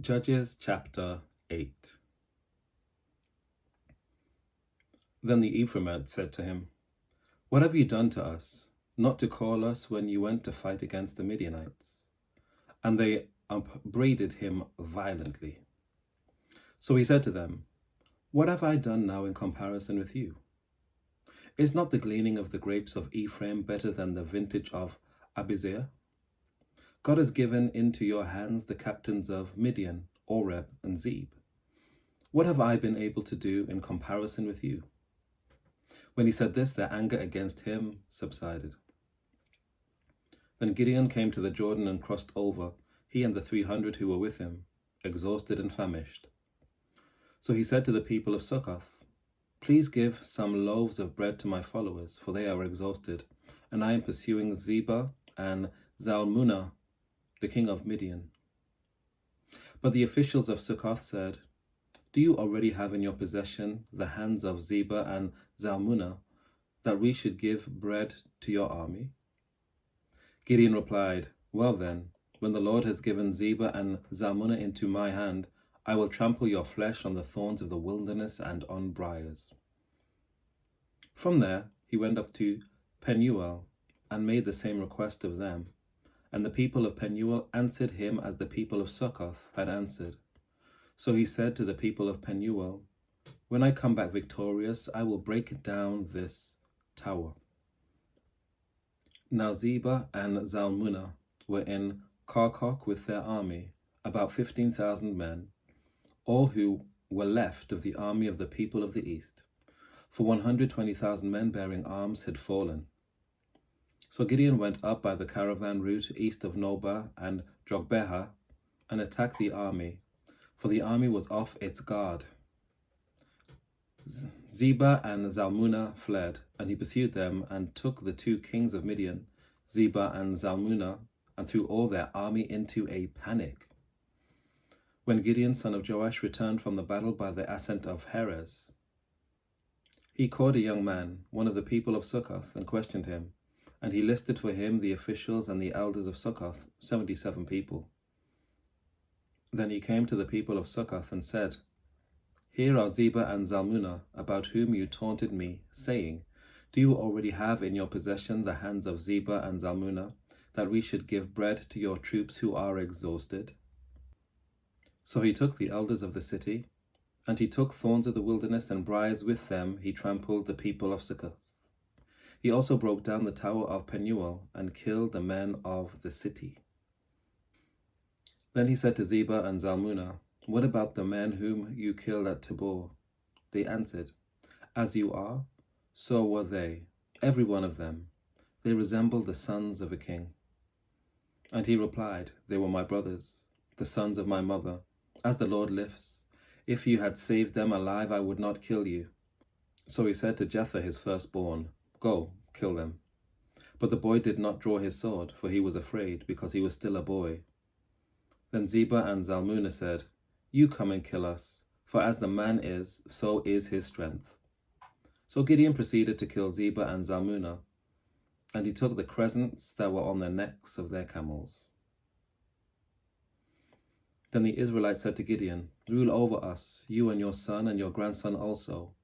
Judges chapter 8. Then the Ephraimites said to him, "What have you done to us, not to call us when you went to fight against the Midianites?" And they upbraided him violently. So he said to them, "What have I done now in comparison with you? Is not the gleaning of the grapes of Ephraim better than the vintage of Abiezer? God has given into your hands the captains of Midian, Oreb, and Zeb. What have I been able to do in comparison with you?" When he said this, their anger against him subsided. Then Gideon came to the Jordan and crossed over, he and the 300 who were with him, exhausted and famished. So he said to the people of Succoth, "Please give some loaves of bread to my followers, for they are exhausted, and I am pursuing Zebah and Zalmunna, the king of Midian." But the officials of Succoth said, "Do you already have in your possession the hands of Zebah and Zalmunna, that we should give bread to your army?" Gideon replied, "Well then, when the Lord has given Zebah and Zalmunna into my hand, I will trample your flesh on the thorns of the wilderness and on briars." From there he went up to Penuel and made the same request of them. And the people of Penuel answered him as the people of Succoth had answered. So he said to the people of Penuel, "When I come back victorious, I will break down this tower." Now Zebah and Zalmunna were in Karkok with their army, about 15,000 men, all who were left of the army of the people of the east, for 120,000 men bearing arms had fallen. So Gideon went up by the caravan route east of Nobah and Jogbeha and attacked the army, for the army was off its guard. Zebah and Zalmunna fled, and he pursued them and took the 2 kings of Midian, Zebah and Zalmunna, and threw all their army into a panic. When Gideon, son of Joash, returned from the battle by the ascent of Heres, he called a young man, one of the people of Succoth, and questioned him. And he listed for him the officials and the elders of Succoth, 77 people. Then he came to the people of Succoth and said, "Here are Zebah and Zalmunna, about whom you taunted me, saying, 'Do you already have in your possession the hands of Zebah and Zalmunna, that we should give bread to your troops who are exhausted?'" So he took the elders of the city, and he took thorns of the wilderness and briars with them. He trampled the people of Succoth. He also broke down the tower of Penuel and killed the men of the city. Then he said to Zebah and Zalmunna, "What about the men whom you killed at Tabor?" They answered, "As you are, so were they, every one of them. They resembled the sons of a king." And he replied, "They were my brothers, the sons of my mother. As the Lord lives, if you had saved them alive, I would not kill you." So he said to Jether his firstborn, "Go, kill them." But the boy did not draw his sword, for he was afraid, because he was still a boy. Then Zebah and Zalmunna said, "You come and kill us, for as the man is, so is his strength." So Gideon proceeded to kill Zebah and Zalmunna, and he took the crescents that were on the necks of their camels. Then the Israelites said to Gideon, "Rule over us, you and your son and your grandson also,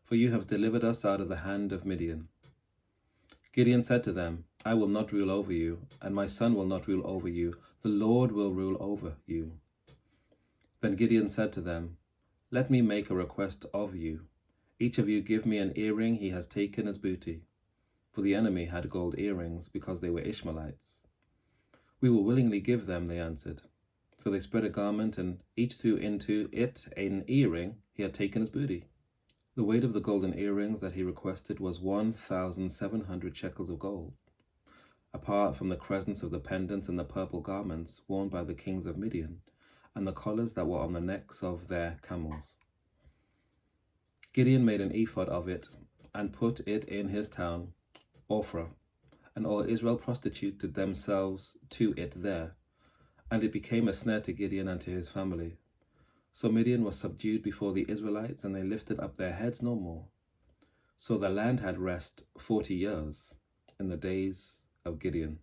for you have delivered us out of the hand of Midian." Gideon said to them, "I will not rule over you, and my son will not rule over you. The Lord will rule over you." Then Gideon said to them, "Let me make a request of you. Each of you give me an earring he has taken as booty." For the enemy had gold earrings, because they were Ishmaelites. "We will willingly give them," they answered. So they spread a garment, and each threw into it an earring he had taken as booty. The weight of the golden earrings that he requested was 1,700 shekels of gold, apart from the crescents of the pendants and the purple garments worn by the kings of Midian, and the collars that were on the necks of their camels. Gideon made an ephod of it, and put it in his town, Ophrah, and all Israel prostituted themselves to it there, and it became a snare to Gideon and to his family. So Midian was subdued before the Israelites, and they lifted up their heads no more. So the land had rest 40 years in the days of Gideon.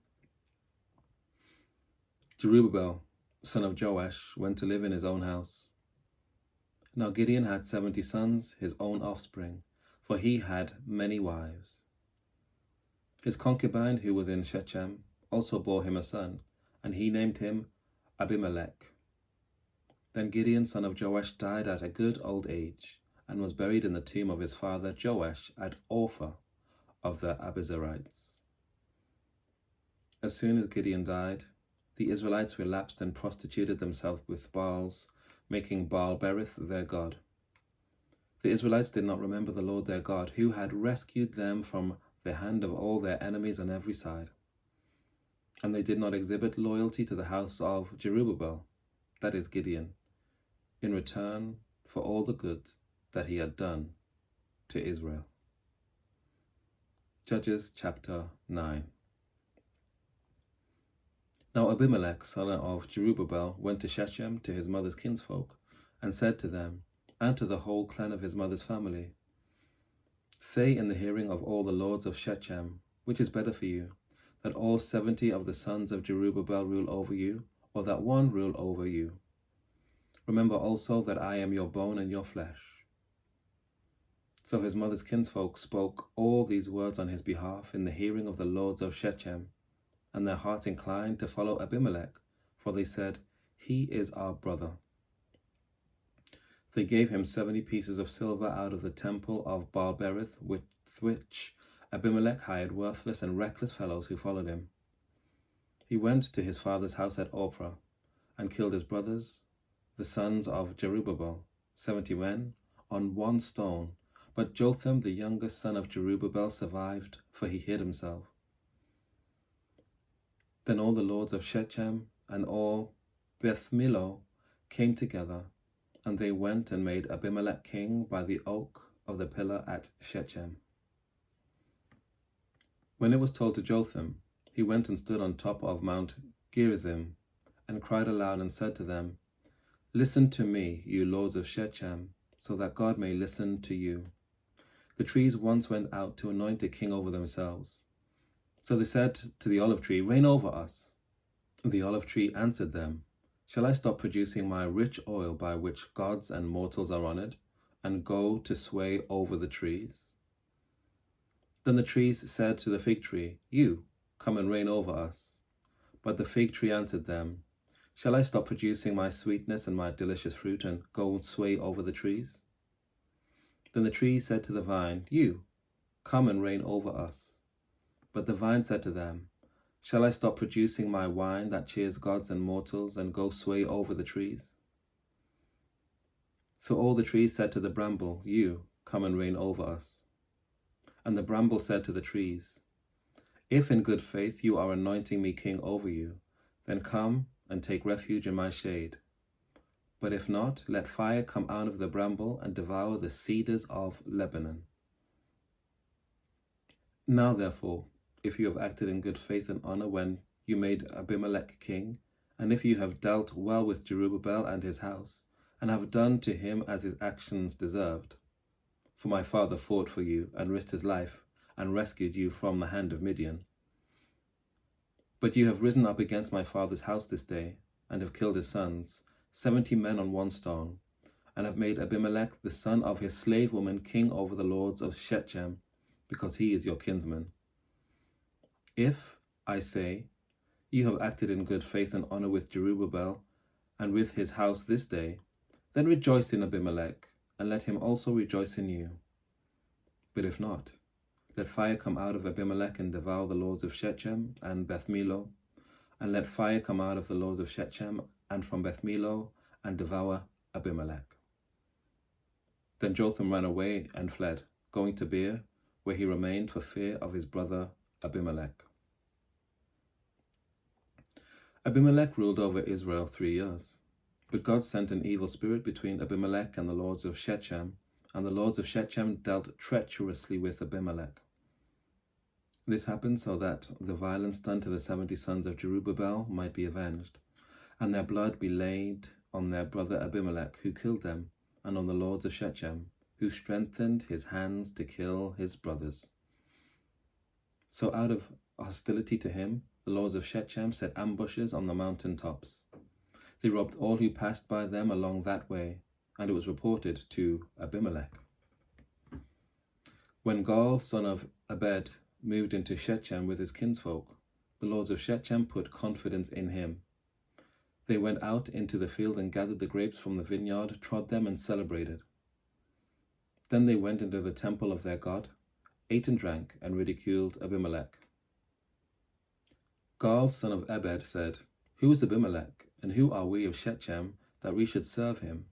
Jerubbaal, son of Joash, went to live in his own house. Now Gideon had 70 sons, his own offspring, for he had many wives. His concubine, who was in Shechem, also bore him a son, and he named him Abimelech. Then Gideon, son of Joash, died at a good old age, and was buried in the tomb of his father Joash at Ophrah of the Abiezrites. As soon as Gideon died, the Israelites relapsed and prostituted themselves with Baals, making Baal-berith their god. The Israelites did not remember the Lord their God, who had rescued them from the hand of all their enemies on every side. And they did not exhibit loyalty to the house of Jerubbaal, that is Gideon, in return for all the good that he had done to Israel. Judges chapter 9. Now Abimelech, son of Jerubbaal, went to Shechem to his mother's kinsfolk, and said to them, and to the whole clan of his mother's family, Say in the hearing of all the lords of Shechem, which is better for you, that all 70 of the sons of Jerubbaal rule over you, or that one rule over you? Remember also that I am your bone and your flesh. So his mother's kinsfolk spoke all these words on his behalf in the hearing of the lords of Shechem, and their hearts inclined to follow Abimelech, for they said, He is our brother. They gave him 70 pieces of silver out of the temple of Baal-berith, with which Abimelech hired worthless and reckless fellows who followed him. He went to his father's house at Ophrah, and killed his brothers, the sons of Jerubbaal, 70 men, on one stone. But Jotham, the youngest son of Jerubbaal, survived, for he hid himself. Then all the lords of Shechem and all Beth-millo came together, and they went and made Abimelech king by the oak of the pillar at Shechem. When it was told to Jotham, he went and stood on top of Mount Gerizim, and cried aloud and said to them, Listen to me, you lords of Shechem, so that God may listen to you. The trees once went out to anoint a king over themselves. So they said to the olive tree, Reign over us. The olive tree answered them, Shall I stop producing my rich oil by which gods and mortals are honored, and go to sway over the trees? Then the trees said to the fig tree, You, come and reign over us. But the fig tree answered them, Shall I stop producing my sweetness and my delicious fruit, and go and sway over the trees? Then the tree said to the vine, You, come and reign over us. But the vine said to them, Shall I stop producing my wine that cheers gods and mortals, and go sway over the trees? So all the trees said to the bramble, You, come and reign over us. And the bramble said to the trees, If in good faith you are anointing me king over you, then come and take refuge in my shade. But if not, let fire come out of the bramble and devour the cedars of Lebanon. Now therefore, if you have acted in good faith and honor when you made Abimelech king, and if you have dealt well with Jerubbaal and his house, and have done to him as his actions deserved, for my father fought for you and risked his life and rescued you from the hand of Midian. But you have risen up against my father's house this day, and have killed his sons, 70 men on one stone, and have made Abimelech the son of his slave woman king over the lords of Shechem, because he is your kinsman. If, I say, you have acted in good faith and honor with Jerubbaal and with his house this day, then rejoice in Abimelech, and let him also rejoice in you. But if not, let fire come out of Abimelech and devour the lords of Shechem and Beth-millo, and let fire come out of the lords of Shechem and from Beth-millo and devour Abimelech. Then Jotham ran away and fled, going to Beer, where he remained for fear of his brother Abimelech. Abimelech ruled over Israel 3 years, but God sent an evil spirit between Abimelech and the lords of Shechem, and the lords of Shechem dealt treacherously with Abimelech. This happened so that the violence done to the 70 sons of Jerubbaal might be avenged, and their blood be laid on their brother Abimelech, who killed them, and on the lords of Shechem, who strengthened his hands to kill his brothers. So out of hostility to him, the lords of Shechem set ambushes on the mountain tops. They robbed all who passed by them along that way, and it was reported to Abimelech. When Gaal, son of Ebed, moved into Shechem with his kinsfolk, the lords of Shechem put confidence in him. They went out into the field and gathered the grapes from the vineyard, trod them, and celebrated. Then they went into the temple of their God, ate and drank, and ridiculed Abimelech. Gaal, son of Ebed, said, "Who is Abimelech, and who are we of Shechem, that we should serve him?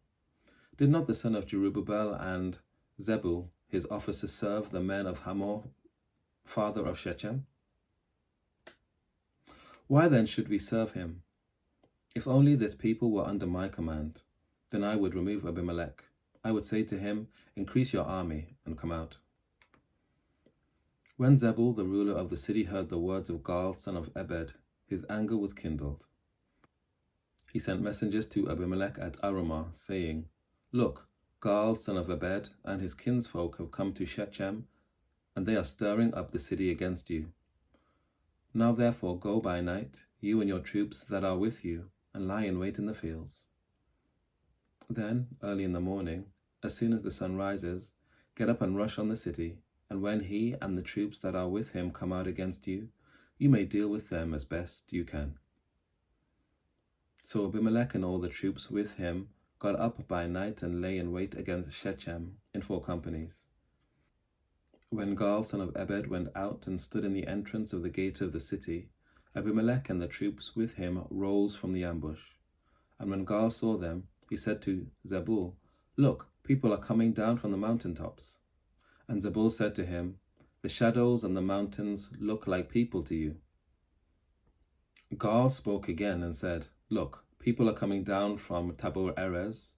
Did not the son of Jerubbaal and Zebul, his officers, serve the men of Hamor, father of Shechem? Why then should we serve him? If only this people were under my command, then I would remove Abimelech. I would say to him, 'Increase your army and come out.'" When Zebul, the ruler of the city, heard the words of Gaal, son of Ebed, his anger was kindled. He sent messengers to Abimelech at Arumah, saying, "Look, Gaal, son of Ebed, and his kinsfolk have come to Shechem, and they are stirring up the city against you. Now therefore go by night, you and your troops that are with you, and lie in wait in the fields. Then, early in the morning, as soon as the sun rises, get up and rush on the city, and when he and the troops that are with him come out against you, you may deal with them as best you can." So Abimelech and all the troops with him got up by night and lay in wait against Shechem in 4 companies. When Gaal, son of Ebed, went out and stood in the entrance of the gate of the city, Abimelech and the troops with him rose from the ambush. And when Gaal saw them, he said to Zebul, "Look, people are coming down from the mountain tops." And Zebul said to him, "The shadows and the mountains look like people to you." Gaal spoke again and said, "Look, people are coming down from Tabor Erez,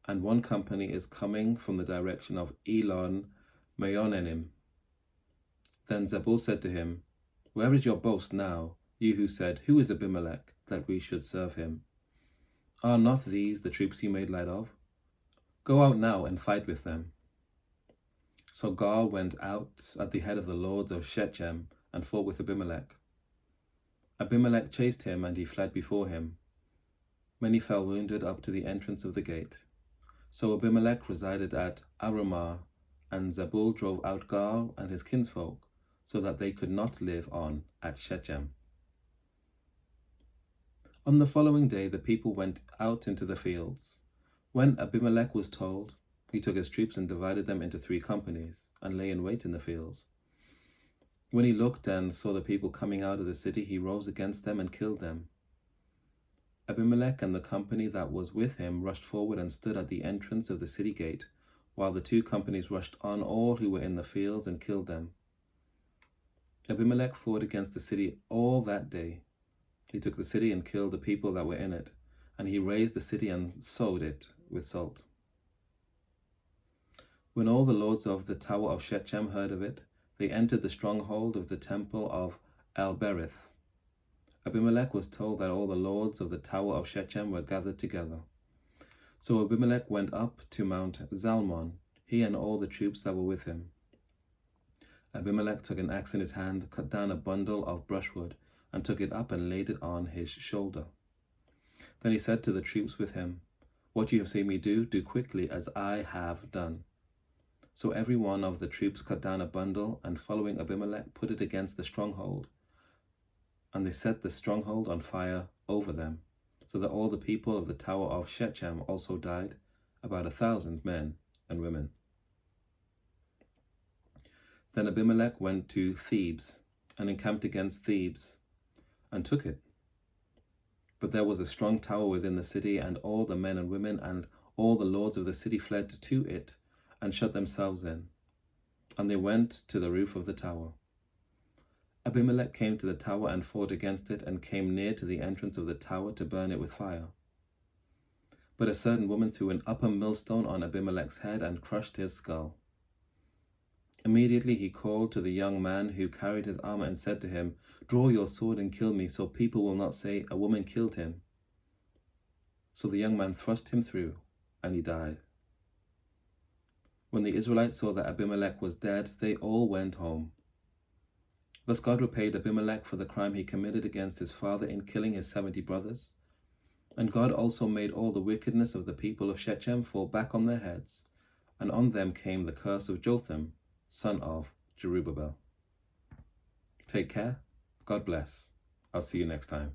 and 1 company is coming from the direction of Elon Meonenim." Then Zebul said to him, "Where is your boast now, you who said, 'Who is Abimelech, that we should serve him?' Are not these the troops you made light of? Go out now and fight with them." So Gaal went out at the head of the lords of Shechem and fought with Abimelech. Abimelech chased him, and he fled before him. Many fell wounded up to the entrance of the gate. So Abimelech resided at Arumah, and Zebul drove out Gaal and his kinsfolk, so that they could not live on at Shechem. On the following day the people went out into the fields. When Abimelech was told, he took his troops and divided them into 3 companies, and lay in wait in the fields. When he looked and saw the people coming out of the city, he rose against them and killed them. Abimelech and the company that was with him rushed forward and stood at the entrance of the city gate, while the 2 companies rushed on all who were in the fields and killed them. Abimelech fought against the city all that day. He took the city and killed the people that were in it, and he razed the city and sowed it with salt. When all the lords of the tower of Shechem heard of it, they entered the stronghold of the temple of El-Berith. Abimelech was told that all the lords of the tower of Shechem were gathered together. So Abimelech went up to Mount Zalmon, he and all the troops that were with him. Abimelech took an axe in his hand, cut down a bundle of brushwood, and took it up and laid it on his shoulder. Then he said to the troops with him, "What you have seen me do, do quickly as I have done." So every one of the troops cut down a bundle, and following Abimelech put it against the stronghold. And they set the stronghold on fire over them, so that all the people of the tower of Shechem also died, about 1,000 men and women. Then Abimelech went to Thebes, and encamped against Thebes, and took it. But there was a strong tower within the city, and all the men and women and all the lords of the city fled to it, and shut themselves in. And they went to the roof of the tower. Abimelech came to the tower and fought against it, and came near to the entrance of the tower to burn it with fire. But a certain woman threw an upper millstone on Abimelech's head and crushed his skull. Immediately he called to the young man who carried his armor and said to him, "Draw your sword and kill me, so people will not say, 'A woman killed him.'" So the young man thrust him through, and he died. When the Israelites saw that Abimelech was dead, they all went home. Thus God repaid Abimelech for the crime he committed against his father in killing his 70 brothers. And God also made all the wickedness of the people of Shechem fall back on their heads, and on them came the curse of Jotham, son of Jerubbaal. Take care. God bless. I'll see you next time.